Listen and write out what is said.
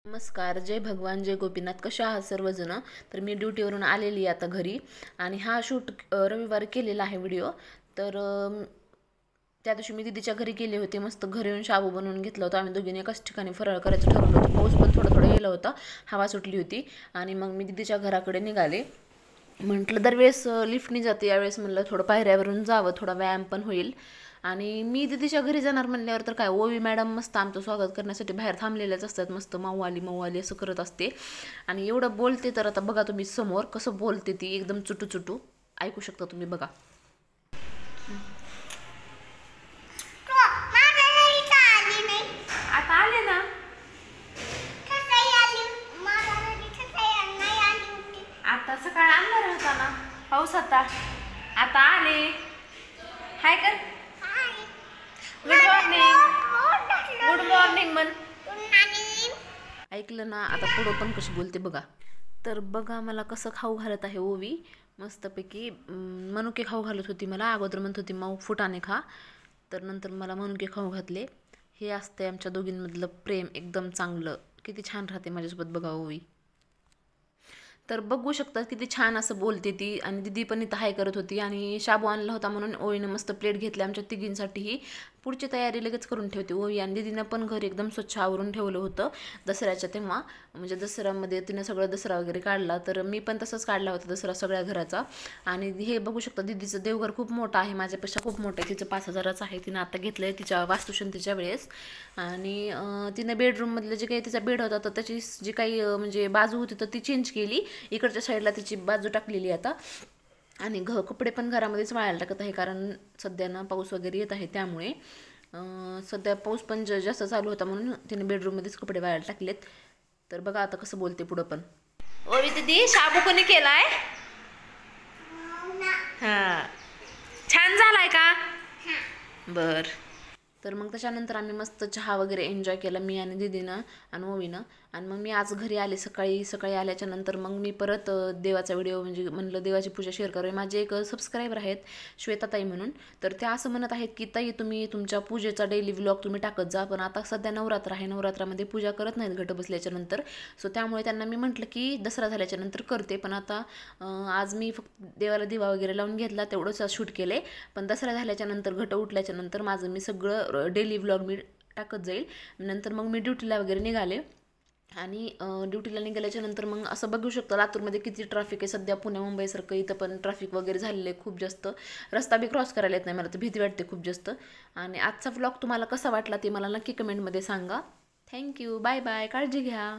नमस्कार, जय भगवान, जय गोपीनाथ. कशा आहात सर्वजण? तर मी ड्युटीवरून आलेली आता घरी आणि हा शूट रविवारी केलेला आहे व्हिडिओ. तर त्या दिवशी मी दीदीच्या घरी गेले होते. मस्त घरी येऊन शाबू बनवून घेतला होता. आम्ही दोघींनी एकाच ठिकाणी फराळ करायचं ठरवलं होतं. पाऊस पण थोडा थोडा यायला होता, हवा सुटली होती आणि मग मी दीदीच्या घराकडे निघाले. म्हटलं दरवेळेस लिफ्टनी जाते, यावेळेस म्हणलं थोडं पायऱ्यावरून जावं, थोडा व्यायाम पण होईल. आणि मी दीदीच्या घरी जाणार म्हणल्यावर तर काय, ओवी मॅडम मस्त आमचं स्वागत करण्यासाठी बाहेर थांबलेल्याच असतात. मस्त माऊ आली असं करत असते आणि एवढं बोलते. तर आता बघा तुम्ही समोर कसं बोलते ती, एकदम चुटू चुटू. ऐकू शकता तुम्ही, बघा. आता आले ना. आता सकाळी अंधार होता ना, पाऊस होता, आता आले. हाय कर. Good morning. गुड मॉर्निंग म्हण. ऐकलं ना? आता पुढं पण कशी बोलते बघा. तर बघा मला कसं खाऊ घालत आहे ओवी. मस्तपैकी मनुके खाऊ घालत होती मला. अगोदर म्हणत होती माऊ फुटाणे खा, तर नंतर मला मनुके खाऊ घातले. हे असते आमच्या दोघींमधलं प्रेम, एकदम चांगलं. किती छान राहते माझ्यासोबत बघा ओवी. तर बघू शकता किती छान असं बोलते ती. आणि दीदी पण इथं हाय करत होती आणि शाबू आणला होता म्हणून ओवीनं मस्त प्लेट घेतली आमच्या तिघींसाठीही. पुढची तयारी लगेच करून ठेवते ओवी. आणि दीदीनं पण घर एकदम स्वच्छ आवरून ठेवलं होतं दसऱ्याच्या तेव्हा. म्हणजे दसऱ्यामध्ये तिनं सगळं दसरा वगैरे काढला, तर मी पण तसंच काढला होता दसरा सगळ्या घराचा. आणि हे बघू शकता दीदीचं देवघर खूप मोठं आहे, माझ्यापेक्षा खूप मोठं आहे. तिचं 5,000चं आहे. तिनं आता घेतलं आहे तिच्या वास्तुशांतीच्या वेळेस. आणि तिनं बेडरूममधलं जे काही तिचा बेड होता तर त्याची जी काही म्हणजे बाजू होती तर ती चेंज केली. इकडच्या साईडला तिची बाजू टाकलेली आता. आणि कपडे पण घरामध्येच वाळायला टाकत आहे, कारण सध्या ना पाऊस वगैरे येत आहे. त्यामुळे सध्या पाऊस पण जास्त चालू होता म्हणून तिने बेडरूममध्येच कपडे वाळायला टाकलेत. तर बघा आता कसं बोलते पुढं पण. ओवी दीदी, शाबू कोणी केलाय? हां, छान झालाय का? बर. तर मग त्याच्यानंतर आम्ही मस्त चहा वगैरे एन्जॉय केला, मी आणि दीदीनं आणि ओवीनं. आणि मग मी आज घरी आले सकाळी आल्याच्या नंतर मग मी परत देवाचा व्हिडिओ म्हणजे म्हणलं देवाची पूजा शेअर करूया. माझे एक सबस्क्रायबर आहेत श्वेताताई म्हणून, तर त्या असं म्हणत आहेत की ताई तुम्ही तुमच्या पूजेचा डेली व्लॉग तुम्ही टाकत जा. पण आता सध्या नवरात्र आहे, नवरात्रामध्ये पूजा करत नाहीत घट बसल्याच्या नंतर. सो त्यामुळे त्यांना मी म्हटलं की दसरा झाल्याच्या नंतर करते. पण आता आज मी फक्त देवाला दिवा वगैरे लावून घेतला, तेवढंच शूट केले. पण दसरा झाल्याच्या नंतर घट उठल्याच्या नंतर माझं मी सगळं डेली व्लॉग मी टाकत जाईल. नंतर मग मी ड्युटीला वगैरे निघाले. आणि ड्युटीला निघाल्याच्या नंतर मग असं बघू शकतो लातूरमध्ये किती ट्रॅफिक आहे सध्या. पुणे मुंबईसारखं इथं पण ट्रॅफिक वगैरे झालेलं आहे खूप जास्त. रस्ता बी क्रॉस करायला येत नाही, मला तर भीती वाटते खूप जास्त. आणि आजचा व्लॉग तुम्हाला कसा वाटला ते मला नक्की कमेंटमध्ये सांगा. थँक्यू, बाय बाय, काळजी घ्या.